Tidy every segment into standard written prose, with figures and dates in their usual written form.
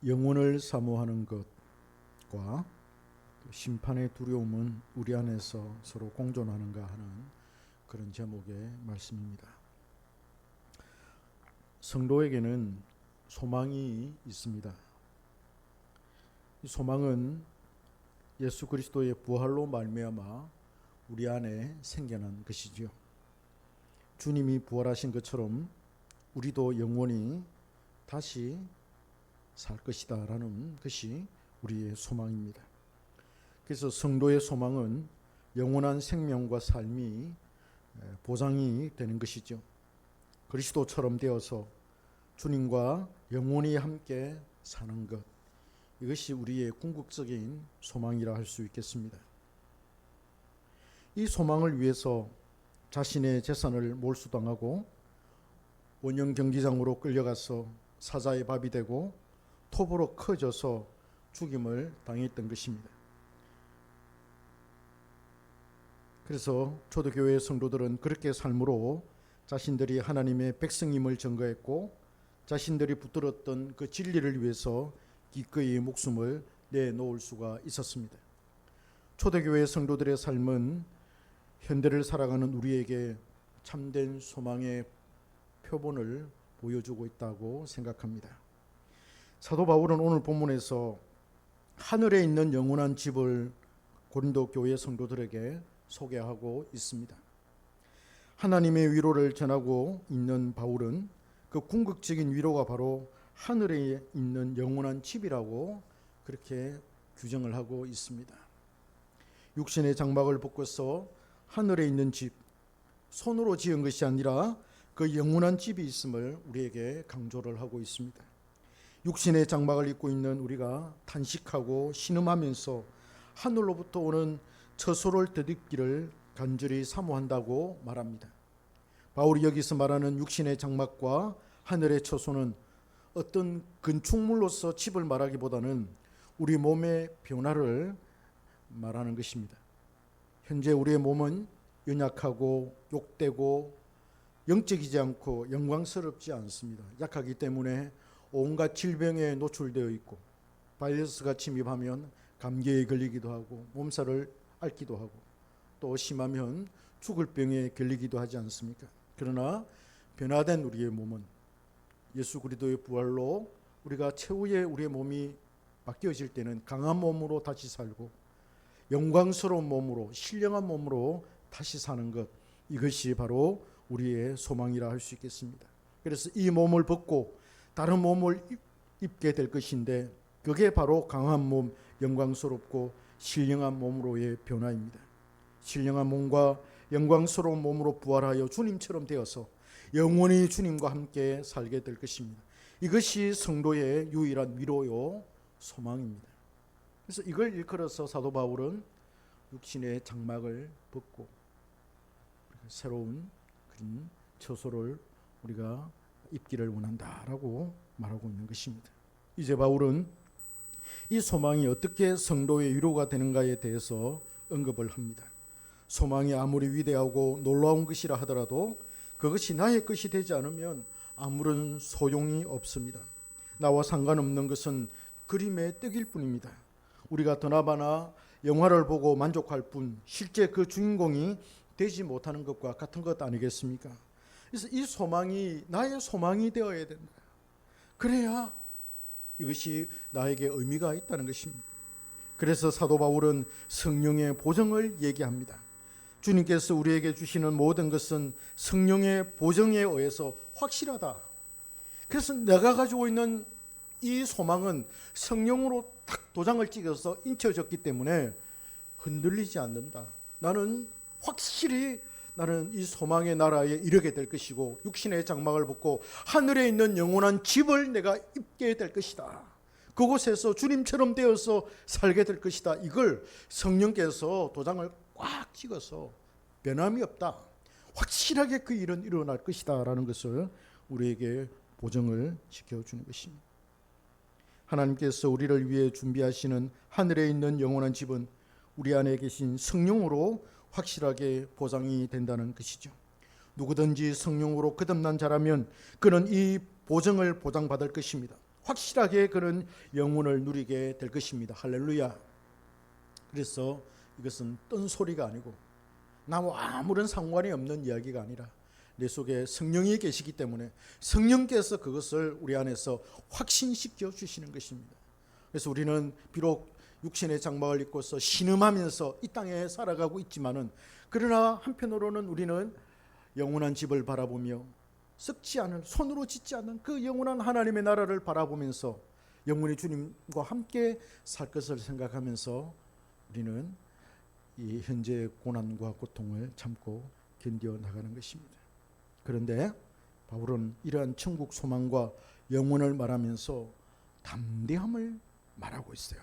영혼을 사모하는 것과 심판의 두려움은 우리 안에서 서로 공존하는가 하는 그런 제목의 말씀입니다. 성도에게는 소망이 있습니다. 이 소망은 예수 그리스도의 부활로 말미암아 우리 안에 생겨난 것이지요. 주님이 부활하신 것처럼 우리도 영원히 다시 살 것이다 라는 것이 우리의 소망입니다. 그래서 성도의 소망은 영원한 생명과 삶이 보장이 되는 것이죠. 그리스도처럼 되어서 주님과 영원히 함께 사는 것, 이것이 우리의 궁극적인 소망이라 할 수 있겠습니다. 이 소망을 위해서 자신의 재산을 몰수당하고 원형 경기장으로 끌려가서 사자의 밥이 되고 톱으로 커져서 죽임을 당했던 것입니다. 그래서 초대교회의 성도들은 그렇게 삶으로 자신들이 하나님의 백성임을 증거했고 자신들이 붙들었던 그 진리를 위해서 기꺼이 목숨을 내놓을 수가 있었습니다. 초대교회의 성도들의 삶은 현대를 살아가는 우리에게 참된 소망의 표본을 보여주고 있다고 생각합니다. 사도 바울은 오늘 본문에서 하늘에 있는 영원한 집을 고린도 교회 성도들에게 소개하고 있습니다. 하나님의 위로를 전하고 있는 바울은 그 궁극적인 위로가 바로 하늘에 있는 영원한 집이라고 그렇게 규정을 하고 있습니다. 육신의 장막을 벗고서 하늘에 있는 집, 손으로 지은 것이 아니라 그 영원한 집이 있음을 우리에게 강조를 하고 있습니다. 육신의 장막을 입고 있는 우리가 탄식하고 신음하면서 하늘로부터 오는 처소를 되찾기를 간절히 사모한다고 말합니다. 바울이 여기서 말하는 육신의 장막과 하늘의 처소는 어떤 건축물로서 집을 말하기보다는 우리 몸의 변화를 말하는 것입니다. 현재 우리의 몸은 연약하고 욕되고 영적이지 않고 영광스럽지 않습니다. 약하기 때문에 온갖 질병에 노출되어 있고 바이러스가 침입하면 감기에 걸리기도 하고 몸살을 앓기도 하고 또 심하면 죽을 병에 걸리기도 하지 않습니까? 그러나 변화된 우리의 몸은 예수 그리스도의 부활로 우리가 최후의 우리의 몸이 바뀌어질 때는 강한 몸으로 다시 살고 영광스러운 몸으로 신령한 몸으로 다시 사는 것, 이것이 바로 우리의 소망이라 할 수 있겠습니다. 그래서 이 몸을 벗고 다른 몸을 입게 될 것인데 그게 바로 강한 몸, 영광스럽고 신령한 몸으로의 변화입니다. 신령한 몸과 영광스러운 몸으로 부활하여 주님처럼 되어서 영원히 주님과 함께 살게 될 것입니다. 이것이 성도의 유일한 위로요 소망입니다. 그래서 이걸 일컬어서 사도 바울은 육신의 장막을 벗고 새로운 그런 처소를 우리가 입기를 원한다라고 말하고 있는 것입니다. 이제 바울은 이 소망이 어떻게 성도의 위로가 되는가에 대해서 언급을 합니다. 소망이 아무리 위대하고 놀라운 것이라 하더라도 그것이 나의 것이 되지 않으면 아무런 소용이 없습니다. 나와 상관없는 것은 그림의 떡일 뿐입니다. 우리가 드라마나 영화를 보고 만족할 뿐 실제 그 주인공이 되지 못하는 것과 같은 것 아니겠습니까? 그래서 이 소망이 나의 소망이 되어야 된다. 그래야 이것이 나에게 의미가 있다는 것입니다. 그래서 사도 바울은 성령의 보증을 얘기합니다. 주님께서 우리에게 주시는 모든 것은 성령의 보증에 의해서 확실하다. 그래서 내가 가지고 있는 이 소망은 성령으로 딱 도장을 찍어서 인쳐졌기 때문에 흔들리지 않는다. 나는 확실히 나는 이 소망의 나라에 이르게 될 것이고 육신의 장막을 벗고 하늘에 있는 영원한 집을 내가 입게 될 것이다. 그곳에서 주님처럼 되어서 살게 될 것이다. 이걸 성령께서 도장을 꽉 찍어서 변함이 없다. 확실하게 그 일은 일어날 것이다 라는 것을 우리에게 보증을 시켜주는 것입니다. 하나님께서 우리를 위해 준비하시는 하늘에 있는 영원한 집은 우리 안에 계신 성령으로 확실하게 보장이 된다는 것이죠. 누구든지 성령으로 거듭난 자라면 그는 이 보증을 보장받을 것입니다. 확실하게 그런 영혼을 누리게 될 것입니다. 할렐루야. 그래서 이것은 뜬소리가 아니고 나와 아무런 상관이 없는 이야기가 아니라 내 속에 성령이 계시기 때문에 성령께서 그것을 우리 안에서 확신시켜 주시는 것입니다. 그래서 우리는 비록 육신의 장막을 입고서 신음하면서 이 땅에 살아가고 있지만은, 그러나 한편으로는 우리는 영원한 집을 바라보며 썩지 않은, 손으로 짓지 않는 그 영원한 하나님의 나라를 바라보면서 영원히 주님과 함께 살 것을 생각하면서 우리는 이 현재의 고난과 고통을 참고 견뎌 나가는 것입니다. 그런데 바울은 이러한 천국 소망과 영원을 말하면서 담대함을 말하고 있어요.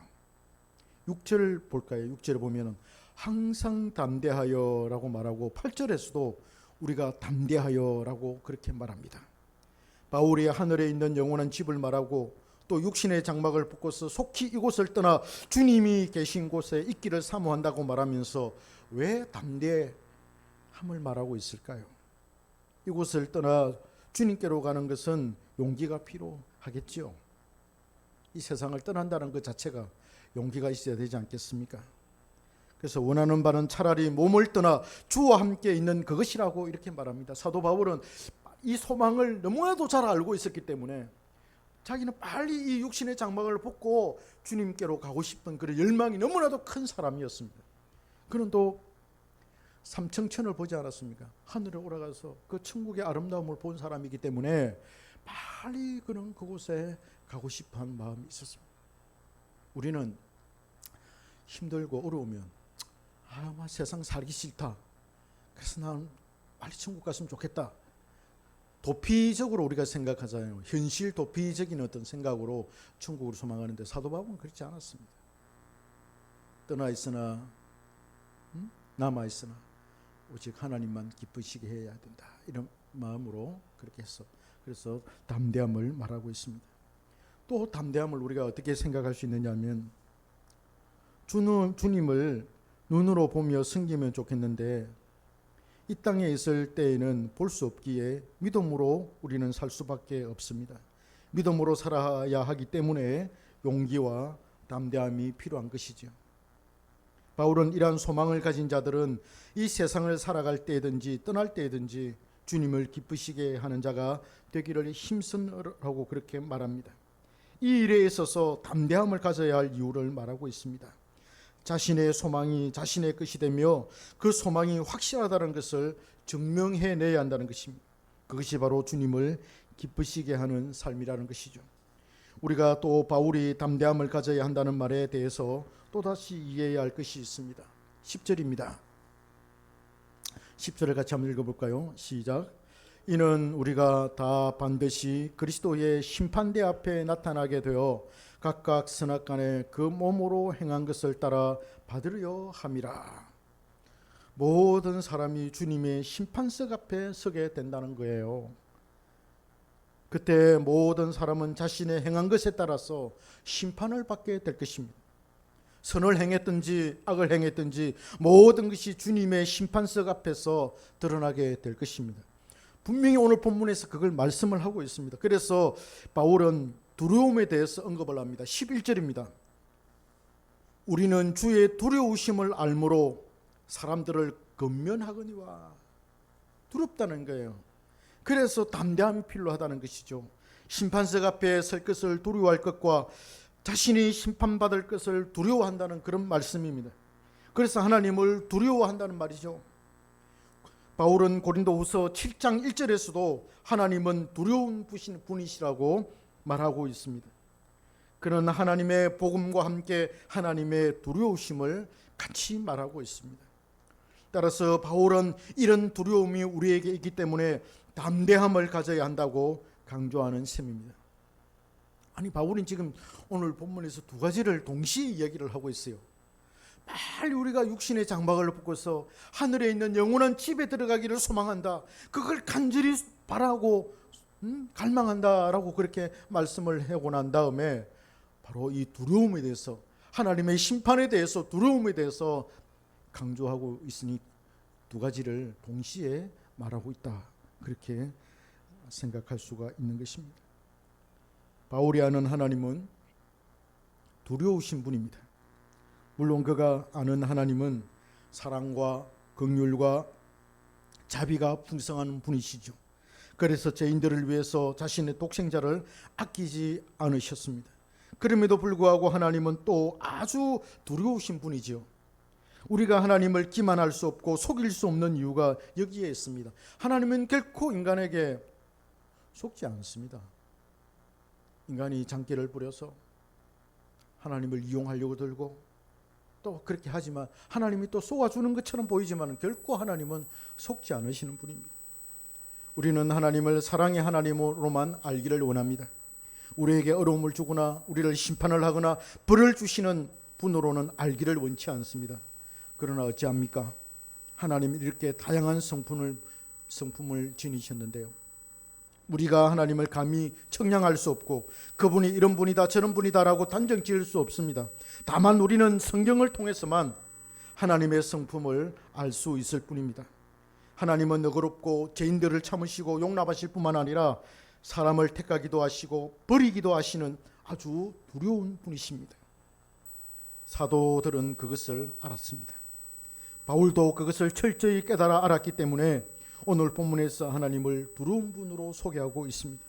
6절 볼까요? 6절에 보면 항상 담대하여 라고 말하고 8절에서도 우리가 담대하여 라고 그렇게 말합니다. 바울이 하늘에 있는 영원한 집을 말하고 또 육신의 장막을 벗고서 속히 이곳을 떠나 주님이 계신 곳에 있기를 사모한다고 말하면서 왜 담대함을 말하고 있을까요? 이곳을 떠나 주님께로 가는 것은 용기가 필요하겠죠. 이 세상을 떠난다는 것 자체가 용기가 있어야 되지 않겠습니까? 그래서 원하는 바는 차라리 몸을 떠나 주와 함께 있는 그것이라고 이렇게 말합니다. 사도 바울은 이 소망을 너무나도 잘 알고 있었기 때문에 자기는 빨리 이 육신의 장막을 벗고 주님께로 가고 싶은 그런 열망이 너무나도 큰 사람이었습니다. 그는 또 삼청천을 보지 않았습니까? 하늘에 올라가서 그 천국의 아름다움을 본 사람이기 때문에 빨리 그는 그곳에 가고 싶어한 마음이 있었습니다. 우리는 힘들고 어려우면 세상 살기 싫다, 그래서 난 빨리 천국 갔으면 좋겠다, 도피적으로 우리가 생각하잖아요. 현실 도피적인 어떤 생각으로 천국을 소망하는데 사도 바울은 그렇지 않았습니다. 떠나 있으나 남아 있으나 오직 하나님만 기쁘시게 해야 된다, 이런 마음으로 그렇게 했어. 그래서 담대함을 말하고 있습니다. 또 담대함을 우리가 어떻게 생각할 수 있느냐 하면, 주님을 눈으로 보며 섬기면 좋겠는데 이 땅에 있을 때에는 볼 수 없기에 믿음으로 우리는 살 수밖에 없습니다. 믿음으로 살아야 하기 때문에 용기와 담대함이 필요한 것이죠. 바울은 이러한 소망을 가진 자들은 이 세상을 살아갈 때든지 떠날 때든지 주님을 기쁘시게 하는 자가 되기를 힘쓰라고 그렇게 말합니다. 이 일에 있어서 담대함을 가져야 할 이유를 말하고 있습니다. 자신의 소망이 자신의 것이 되며 그 소망이 확실하다는 것을 증명해내야 한다는 것입니다. 그것이 바로 주님을 기쁘시게 하는 삶이라는 것이죠. 우리가 또 바울이 담대함을 가져야 한다는 말에 대해서 또다시 이해해야 할 것이 있습니다. 10절입니다. 10절을 같이 한번 읽어볼까요? 시작. 이는 우리가 다 반드시 그리스도의 심판대 앞에 나타나게 되어 각각 선악간에 그 몸으로 행한 것을 따라 받으려 함이라. 모든 사람이 주님의 심판석 앞에 서게 된다는 거예요. 그때 모든 사람은 자신의 행한 것에 따라서 심판을 받게 될 것입니다. 선을 행했든지 악을 행했든지 모든 것이 주님의 심판석 앞에서 드러나게 될 것입니다. 분명히 오늘 본문에서 그걸 말씀을 하고 있습니다. 그래서 바울은 두려움에 대해서 언급을 합니다. 11절입니다. 우리는 주의 두려우심을 알므로 사람들을 근면하거니와. 두렵다는 거예요. 그래서 담대함이 필요하다는 것이죠. 심판석 앞에 설 것을 두려워할 것과 자신이 심판받을 것을 두려워한다는 그런 말씀입니다. 그래서 하나님을 두려워한다는 말이죠. 바울은 고린도후서 7장 1절에서도 하나님은 두려운 분이시라고 말하고 있습니다. 그는 하나님의 복음과 함께 하나님의 두려우심을 같이 말하고 있습니다. 따라서 바울은 이런 두려움이 우리에게 있기 때문에 담대함을 가져야 한다고 강조하는 셈입니다. 아니, 바울은 지금 오늘 본문에서 두 가지를 동시에 이야기를 하고 있어요. 빨리 우리가 육신의 장막을 벗고서 하늘에 있는 영원한 집에 들어가기를 소망한다, 그걸 간절히 바라고 갈망한다라고 그렇게 말씀을 하고 난 다음에 바로 이 두려움에 대해서, 하나님의 심판에 대해서, 두려움에 대해서 강조하고 있으니 두 가지를 동시에 말하고 있다, 그렇게 생각할 수가 있는 것입니다. 바울이 아는 하나님은 두려우신 분입니다. 물론 그가 아는 하나님은 사랑과 긍휼과 자비가 풍성한 분이시죠. 그래서 죄인들을 위해서 자신의 독생자를 아끼지 않으셨습니다. 그럼에도 불구하고 하나님은 또 아주 두려우신 분이죠. 우리가 하나님을 기만할 수 없고 속일 수 없는 이유가 여기에 있습니다. 하나님은 결코 인간에게 속지 않습니다. 인간이 장기를 부려서 하나님을 이용하려고 들고 또 그렇게 하지만 하나님이 또 쏘아주는 것처럼 보이지만 결코 하나님은 속지 않으시는 분입니다. 우리는 하나님을 사랑의 하나님으로만 알기를 원합니다. 우리에게 어려움을 주거나 우리를 심판을 하거나 벌을 주시는 분으로는 알기를 원치 않습니다. 그러나 어찌합니까? 하나님이 이렇게 다양한 성품을 지니셨는데요. 우리가 하나님을 감히 청량할 수 없고 그분이 이런 분이다 저런 분이다라고 단정 지을 수 없습니다. 다만 우리는 성경을 통해서만 하나님의 성품을 알 수 있을 뿐입니다. 하나님은 너그럽고 죄인들을 참으시고 용납하실 뿐만 아니라 사람을 택하기도 하시고 버리기도 하시는 아주 두려운 분이십니다. 사도들은 그것을 알았습니다. 바울도 그것을 철저히 깨달아 알았기 때문에 오늘 본문에서 하나님을 두려운 분으로 소개하고 있습니다.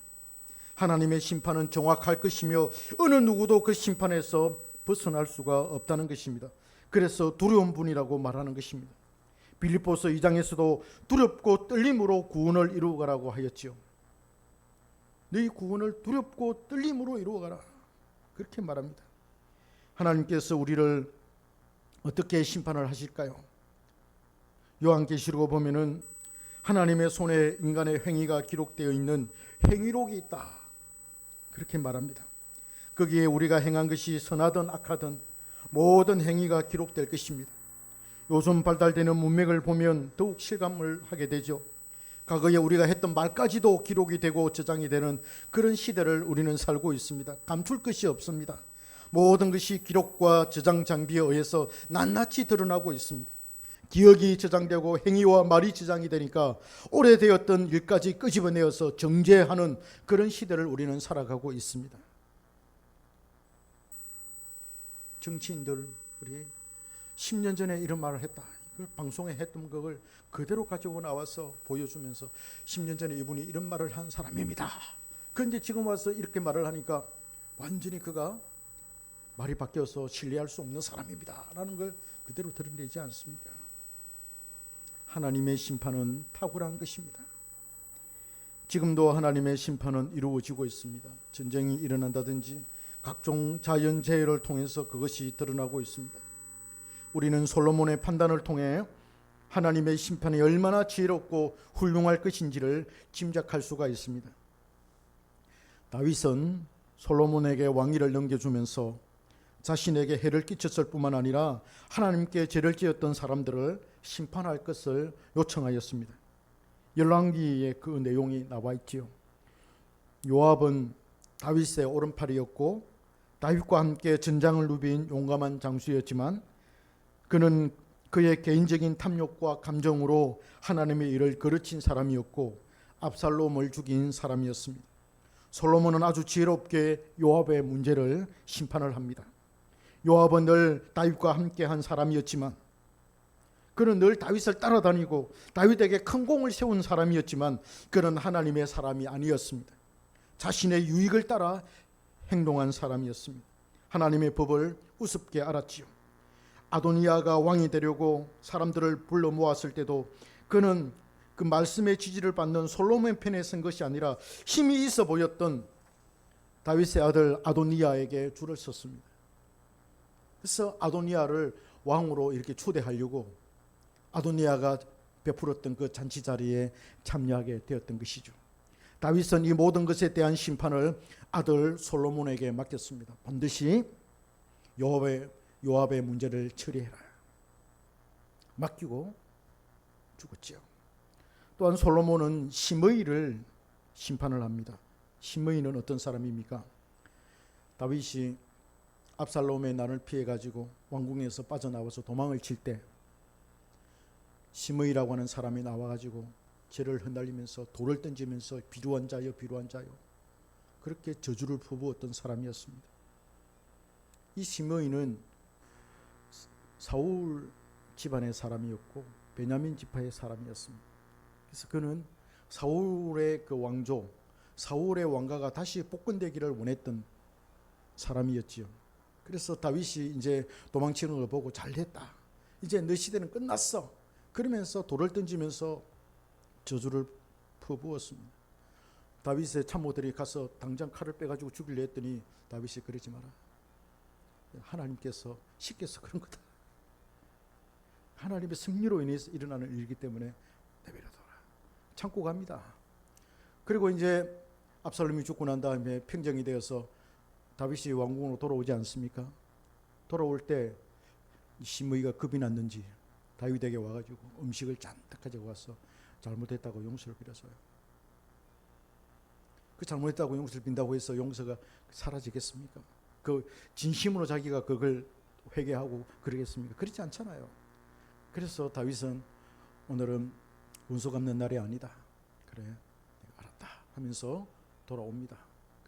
하나님의 심판은 정확할 것이며 어느 누구도 그 심판에서 벗어날 수가 없다는 것입니다. 그래서 두려운 분이라고 말하는 것입니다. 빌립보서 2장에서도 두렵고 떨림으로 구원을 이루어가라고 하였지요. 너희 구원을 두렵고 떨림으로 이루어가라, 그렇게 말합니다. 하나님께서 우리를 어떻게 심판을 하실까요? 요한계시록에 보면은 하나님의 손에 인간의 행위가 기록되어 있는 행위록이 있다, 그렇게 말합니다. 거기에 우리가 행한 것이 선하든 악하든 모든 행위가 기록될 것입니다. 요즘 발달되는 문맥을 보면 더욱 실감을 하게 되죠. 과거에 우리가 했던 말까지도 기록이 되고 저장이 되는 그런 시대를 우리는 살고 있습니다. 감출 것이 없습니다. 모든 것이 기록과 저장 장비에 의해서 낱낱이 드러나고 있습니다. 기억이 저장되고 행위와 말이 저장이 되니까 오래되었던 일까지 끄집어내어서 정제하는 그런 시대를 우리는 살아가고 있습니다. 정치인들 우리 10년 전에 이런 말을 했다, 이걸 방송에 했던 그걸 그대로 가지고 나와서 보여주면서 10년 전에 이분이 이런 말을 한 사람입니다. 그런데 지금 와서 이렇게 말을 하니까 완전히 그가 말이 바뀌어서 신뢰할 수 없는 사람입니다 라는 걸 그대로 드러내지 않습니까? 하나님의 심판은 탁월한 것입니다. 지금도 하나님의 심판은 이루어지고 있습니다. 전쟁이 일어난다든지 각종 자연재해를 통해서 그것이 드러나고 있습니다. 우리는 솔로몬의 판단을 통해 하나님의 심판이 얼마나 지혜롭고 훌륭할 것인지를 짐작할 수가 있습니다. 다윗은 솔로몬에게 왕위를 넘겨주면서 자신에게 해를 끼쳤을 뿐만 아니라 하나님께 죄를 지었던 사람들을 심판할 것을 요청하였습니다. 열왕기에 그 내용이 나와 있지요. 요압은 다윗의 오른팔이었고 다윗과 함께 전장을 누빈 용감한 장수였지만 그는 그의 개인적인 탐욕과 감정으로 하나님의 일을 거르친 사람이었고 압살롬을 죽인 사람이었습니다. 솔로몬은 아주 지혜롭게 요압의 문제를 심판을 합니다. 요압은 늘 다윗과 함께한 사람이었지만 그는 늘 다윗을 따라다니고 다윗에게 큰 공을 세운 사람이었지만 그는 하나님의 사람이 아니었습니다. 자신의 유익을 따라 행동한 사람이었습니다. 하나님의 법을 우습게 알았지요. 아도니아가 왕이 되려고 사람들을 불러 모았을 때도 그는 그 말씀의 지지를 받는 솔로몬 편에 선 것이 아니라 힘이 있어 보였던 다윗의 아들 아도니아에게 줄을 섰습니다. 그래서 아도니아를 왕으로 이렇게 초대하려고 아도니아가 베풀었던 그 잔치 자리에 참여하게 되었던 것이죠. 다윗은 이 모든 것에 대한 심판을 아들 솔로몬에게 맡겼습니다. 반드시 요압의 문제를 처리해라, 맡기고 죽었지요. 또한 솔로몬은 시므이를 심판을 합니다. 시므이는 어떤 사람입니까? 다윗이 압살롬의 난을 피해 가지고 왕궁에서 빠져나와서 도망을 칠 때 시므이라고 하는 사람이 나와 가지고 죄를 흩날리면서 돌을 던지면서 비루한 자여 비루한 자여, 그렇게 저주를 퍼부었던 사람이었습니다. 이 시므이는 사울 집안의 사람이었고 베냐민 지파의 사람이었습니다. 그래서 그는 사울의 그 왕조, 사울의 왕가가 다시 복권되기를 원했던 사람이었지요. 그래서 다윗이 이제 도망치는 걸 보고 잘됐다, 이제 너 시대는 끝났어, 그러면서 돌을 던지면서 저주를 퍼부었습니다. 다윗의 참모들이 가서 당장 칼을 빼가지고 죽이려 했더니 다윗이 그러지 마라, 하나님께서 시켜서 그런 거다, 하나님의 승리로 인해서 일어나는 일이기 때문에 내버려둬라, 참고 갑니다. 그리고 이제 압살롬이 죽고 난 다음에 평정이 되어서 다윗이 왕궁으로 돌아오지 않습니까? 돌아올 때 시므이가 겁이 났는지 다윗에게 와가지고 음식을 잔뜩 가지고 와서 잘못했다고 용서를 빌었어요. 그 잘못했다고 용서를 빈다고 해서 용서가 사라지겠습니까? 그 진심으로 자기가 그걸 회개하고 그러겠습니까? 그렇지 않잖아요. 그래서 다윗은 오늘은 원수 갚는 날이 아니다, 그래 내가 알았다 하면서 돌아옵니다.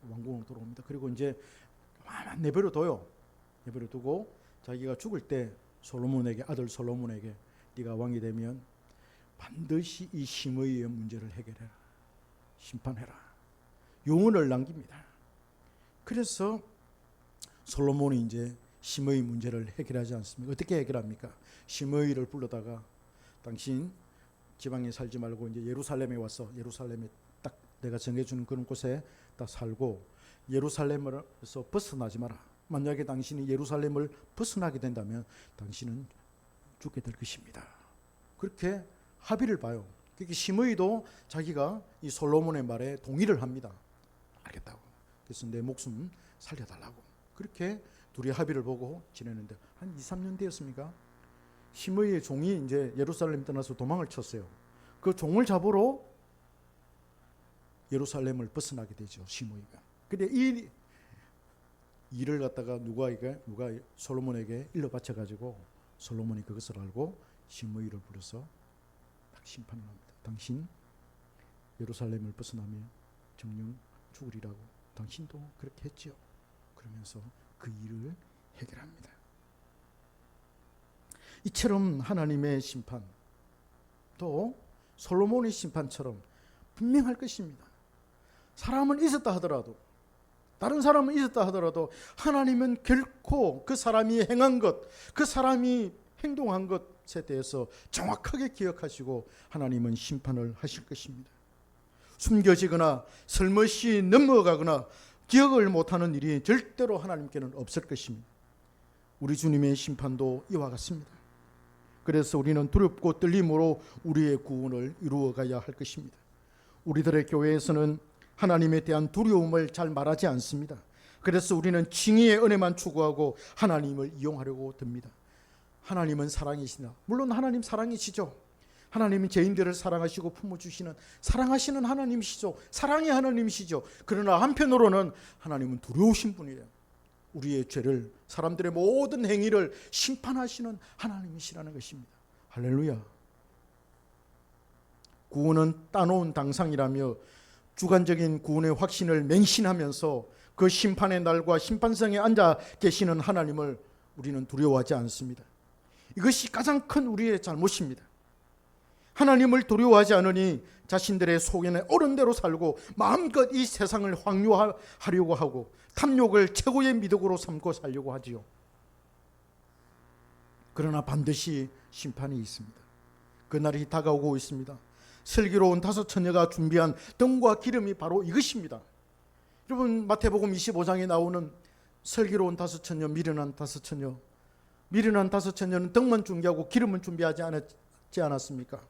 왕궁으로 돌아옵니다. 그리고 이제 내버려둬요. 내버려두고 자기가 죽을 때 솔로몬에게, 아들 솔로몬에게 네가 왕이 되면 반드시 이 시므이의 문제를 해결해라, 심판해라, 유언을 남깁니다. 그래서 솔로몬이 이제 시므이 문제를 해결하지 않습니까? 어떻게 해결합니까? 시므이를 불러다가 당신 지방에 살지 말고 이제 예루살렘에 와서, 예루살렘에 딱 내가 정해주는 그런 곳에 딱 살고 예루살렘에서 벗어나지 마라. 만약에 당신이 예루살렘을 벗어나게 된다면 당신은 죽게 될 것입니다. 그렇게 합의를 봐요. 그렇게 시므이도 자기가 이 솔로몬의 말에 동의를 합니다. 알겠다고. 그래서 내 목숨 살려달라고. 그렇게 둘이 합의를 보고 지내는데 한 2, 3년 되었습니까? 시므이의 종이 이제 예루살렘 떠나서 도망을 쳤어요. 그 종을 잡으러 예루살렘을 벗어나게 되죠, 시므이가. 근데 이 일을 갖다가 누가 솔로몬에게 일러 바쳐 가지고 솔로몬이 그것을 알고 시므이를 불러서 딱 심판을 합니다. 당신 예루살렘을 벗어나면 정녕 죽으리라고 당신도 그렇게 했죠. 그러면서 그 일을 해결합니다. 이처럼 하나님의 심판, 또 솔로몬의 심판처럼 분명할 것입니다. 사람은 있었다 하더라도, 다른 사람은 있었다 하더라도 하나님은 결코 그 사람이 행한 것, 그 사람이 행동한 것에 대해서 정확하게 기억하시고 하나님은 심판을 하실 것입니다. 숨겨지거나 설머시 넘어가거나 기억을 못하는 일이 절대로 하나님께는 없을 것입니다. 우리 주님의 심판도 이와 같습니다. 그래서 우리는 두렵고 떨림으로 우리의 구원을 이루어가야 할 것입니다. 우리들의 교회에서는 하나님에 대한 두려움을 잘 말하지 않습니다. 그래서 우리는 칭의의 은혜만 추구하고 하나님을 이용하려고 듭니다. 하나님은 사랑이시다. 물론 하나님 사랑이시죠. 하나님은 죄인들을 사랑하시고 품어주시는 사랑하시는 하나님이시죠. 사랑의 하나님이시죠. 그러나 한편으로는 하나님은 두려우신 분이에요. 우리의 죄를, 사람들의 모든 행위를 심판하시는 하나님이시라는 것입니다. 할렐루야. 구원은 따놓은 당상이라며 주관적인 구원의 확신을 맹신하면서 그 심판의 날과 심판성에 앉아 계시는 하나님을 우리는 두려워하지 않습니다. 이것이 가장 큰 우리의 잘못입니다. 하나님을 두려워하지 않으니 자신들의 속에는 옳은 대로 살고 마음껏 이 세상을 확률하려고 하고 탐욕을 최고의 미덕으로 삼고 살려고 하지요. 그러나 반드시 심판이 있습니다. 그날이 다가오고 있습니다. 슬기로운 다섯 처녀가 준비한 등과 기름이 바로 이것입니다. 여러분, 마태복음 25장에 나오는 슬기로운 다섯 처녀, 미련한 다섯 처녀, 미련한 다섯 처녀는 등만 준비하고 기름은 준비하지 않았습니까?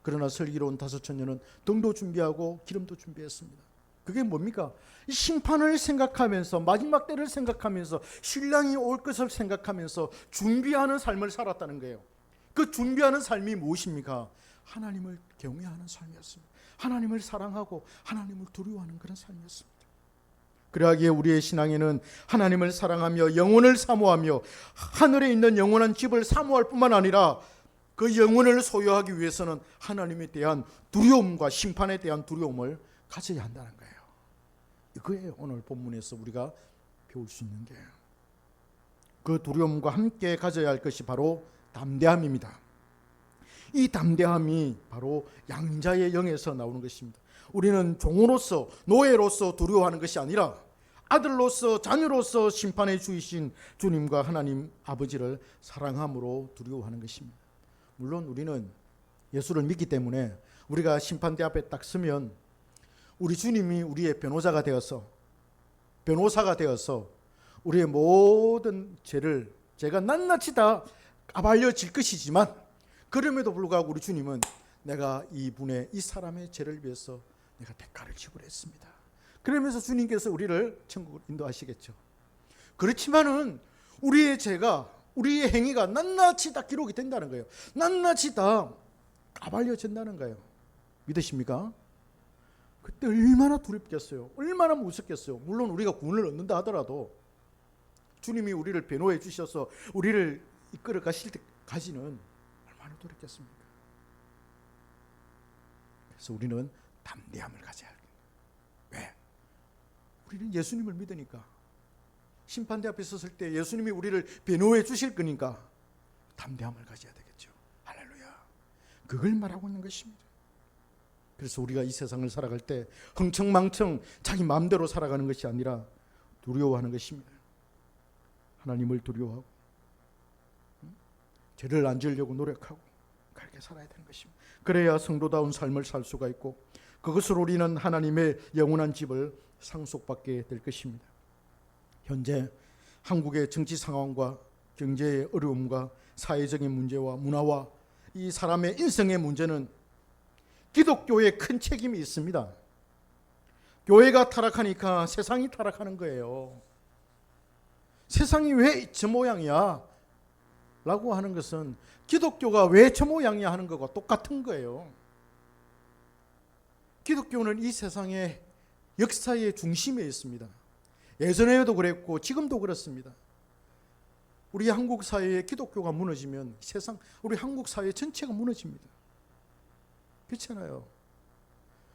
그러나 슬기로운 다섯 처녀는 등도 준비하고 기름도 준비했습니다. 그게 뭡니까? 심판을 생각하면서, 마지막 때를 생각하면서, 신랑이 올 것을 생각하면서 준비하는 삶을 살았다는 거예요. 그 준비하는 삶이 무엇입니까? 하나님을 경외하는 삶이었습니다. 하나님을 사랑하고 하나님을 두려워하는 그런 삶이었습니다. 그러하기에 우리의 신앙에는 하나님을 사랑하며 영혼을 사모하며 하늘에 있는 영원한 집을 사모할 뿐만 아니라 그 영혼을 소유하기 위해서는 하나님에 대한 두려움과 심판에 대한 두려움을 가져야 한다는 거예요. 이거예요. 오늘 본문에서 우리가 배울 수 있는 게. 그 두려움과 함께 가져야 할 것이 바로 담대함입니다. 이 담대함이 바로 양자의 영에서 나오는 것입니다. 우리는 종으로서, 노예로서 두려워하는 것이 아니라 아들로서, 자녀로서 심판해 주이신 주님과 하나님 아버지를 사랑함으로 두려워하는 것입니다. 물론 우리는 예수를 믿기 때문에 우리가 심판대 앞에 딱 서면 우리 주님이 우리의 변호사가 되어서 우리의 모든 죄를 제가 낱낱이 다 까발려질 것이지만, 그럼에도 불구하고 우리 주님은 내가 이분의, 이 사람의 죄를 위해서 내가 대가를 지불했습니다. 그러면서 주님께서 우리를 천국으로 인도하시겠죠. 그렇지만은 우리의 죄가, 우리의 행위가 낱낱이 다 기록이 된다는 거예요. 낱낱이 다 까발려진다는 거예요. 믿으십니까? 그때 얼마나 두렵겠어요. 얼마나 무섭겠어요. 물론 우리가 구원을 얻는다 하더라도 주님이 우리를 변호해 주셔서 우리를 이끌어 가실 때까지는 얼마나 두렵겠습니까? 그래서 우리는 담대함을 가져야 합니다. 왜? 우리는 예수님을 믿으니까. 심판대 앞에 섰을 때 예수님이 우리를 변호해 주실 거니까 담대함을 가져야 되겠죠. 할렐루야. 그걸 말하고 있는 것입니다. 그래서 우리가 이 세상을 살아갈 때 흥청망청 자기 마음대로 살아가는 것이 아니라 두려워하는 것입니다. 하나님을 두려워하고 죄를 안 지으려고 노력하고 그렇게 살아야 되는 것입니다. 그래야 성도다운 삶을 살 수가 있고, 그것으로 우리는 하나님의 영원한 집을 상속받게 될 것입니다. 현재 한국의 정치 상황과 경제의 어려움과 사회적인 문제와 문화와 이 사람의 인성의 문제는 기독교에 큰 책임이 있습니다. 교회가 타락하니까 세상이 타락하는 거예요. 세상이 왜 저 모양이야? 라고 하는 것은 기독교가 왜 저 모양이야 하는 것과 똑같은 거예요. 기독교는 이 세상의 역사의 중심에 있습니다. 예전에도 그랬고 지금도 그렇습니다. 우리 한국 사회의 기독교가 무너지면 우리 한국 사회 전체가 무너집니다. 그렇잖아요.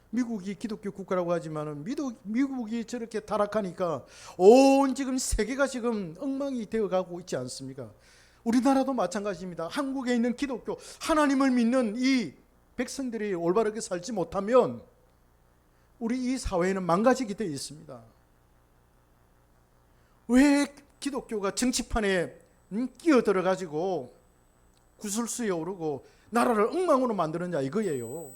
미국이 기독교 국가라고 하지만 미국이 저렇게 타락하니까 온 지금 세계가 지금 엉망이 되어가고 있지 않습니까? 우리나라도 마찬가지입니다. 한국에 있는 기독교, 하나님을 믿는 이 백성들이 올바르게 살지 못하면 우리 이 사회는 망가지게 되어 있습니다. 왜 기독교가 정치판에 끼어들어가지고 구설수에 오르고 나라를 엉망으로 만드느냐 이거예요.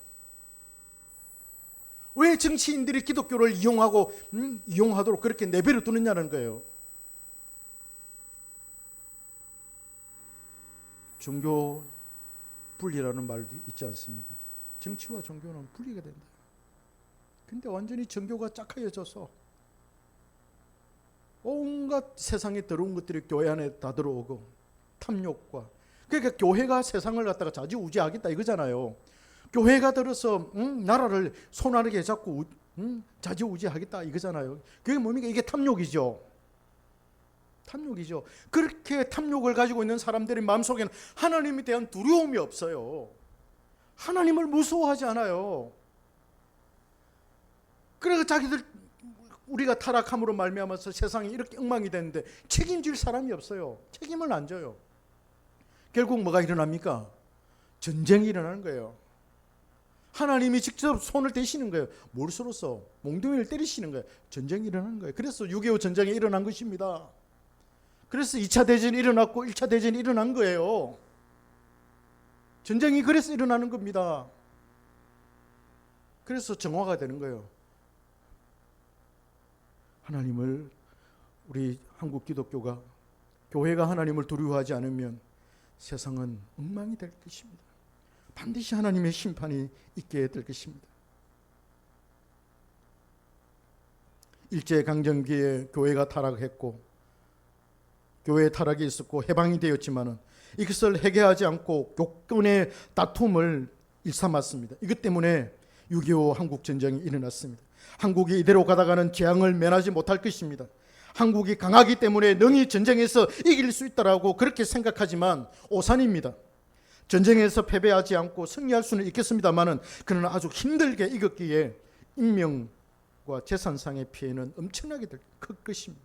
왜 정치인들이 기독교를 이용하도록 그렇게 내버려 두느냐는 거예요. 종교 분리라는 말도 있지 않습니까? 정치와 종교는 분리가 된다. 근데 완전히 종교가 짝하여져서 온갖 세상에 더러운 것들이 교회 안에 다 들어오고 탐욕과, 그러니까 교회가 세상을 갖다가 좌지우지하겠다 이거잖아요. 교회가 들어서 나라를 손아래게 잡고 좌지우지하겠다 이거잖아요. 그게 뭡니까? 이게 탐욕이죠. 탐욕이죠. 그렇게 탐욕을 가지고 있는 사람들의 마음속에는 하나님에 대한 두려움이 없어요. 하나님을 무서워하지 않아요. 그래서 자기들, 우리가 타락함으로 말미암아서 세상이 이렇게 엉망이 됐는데 책임질 사람이 없어요. 책임을 안 져요. 결국 뭐가 일어납니까? 전쟁이 일어나는 거예요. 하나님이 직접 손을 대시는 거예요. 몰수로서 몽둥이를 때리시는 거예요. 전쟁이 일어나는 거예요. 그래서 6.25 전쟁이 일어난 것입니다. 그래서 2차 대전이 일어났고 1차 대전이 일어난 거예요. 전쟁이 그래서 일어나는 겁니다. 그래서 정화가 되는 거예요. 하나님을, 우리 한국 기독교가, 교회가 하나님을 두려워하지 않으면 세상은 엉망이 될 것입니다. 반드시 하나님의 심판이 있게 될 것입니다. 일제강점기에 교회가 타락했고 교회의 타락이 있었고 해방이 되었지만 이것을 해결하지 않고 교권의 다툼을 일삼았습니다. 이것 때문에 6.25 한국전쟁이 일어났습니다. 한국이 이대로 가다가는 재앙을 면하지 못할 것입니다. 한국이 강하기 때문에 능히 전쟁에서 이길 수 있다라고 그렇게 생각하지만 오산입니다. 전쟁에서 패배하지 않고 승리할 수는 있겠습니다만은 그는 아주 힘들게 이겼기에 인명 생명과 재산상의 피해는 엄청나게 클 것입니다.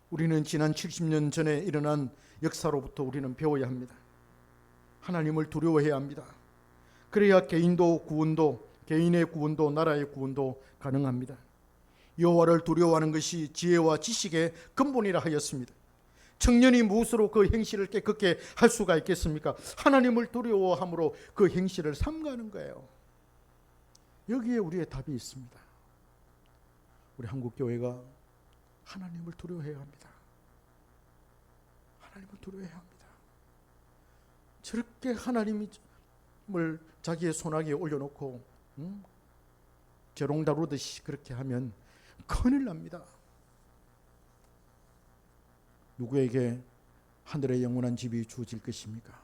우리는 지난 70년 전에 일어난 역사로부터 우리는 배워야 합니다. 하나님을 두려워해야 합니다. 그래야 개인도 구원도, 개인의 구원도, 나라의 구원도 가능합니다. 여호와를 두려워하는 것이 지혜와 지식의 근본이라 하였습니다. 청년이 무엇으로 그 행실을 깨끗게 할 수가 있겠습니까? 하나님을 두려워함으로 그 행실을 삼가는 거예요. 여기에 우리의 답이 있습니다. 우리 한국교회가 하나님을 두려워해야 합니다. 하나님을 두려워해야 합니다. 저렇게 하나님을 자기의 손아귀에 올려놓고 재롱 다루듯이 그렇게 하면 큰일 납니다. 누구에게 하늘의 영원한 집이 주어질 것입니까?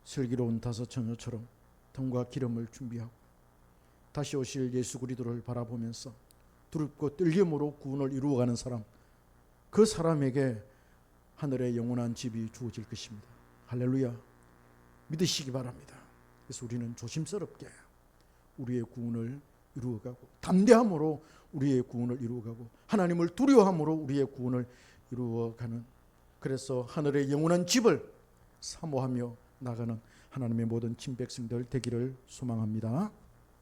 슬기로운 다섯 처녀처럼 등과 기름을 준비하고 다시 오실 예수 그리스도를 바라보면서 두렵고 떨림으로 구원을 이루어가는 사람, 그 사람에게 하늘의 영원한 집이 주어질 것입니다. 할렐루야. 믿으시기 바랍니다. 그래서 우리는 조심스럽게 우리의 구원을 이루어가고, 담대함으로 우리의 구원을 이루어가고, 하나님을 두려워함으로 우리의 구원을 이루어가는, 그래서 하늘의 영원한 집을 사모하며 나가는 하나님의 모든 친백성들 되기를 소망합니다.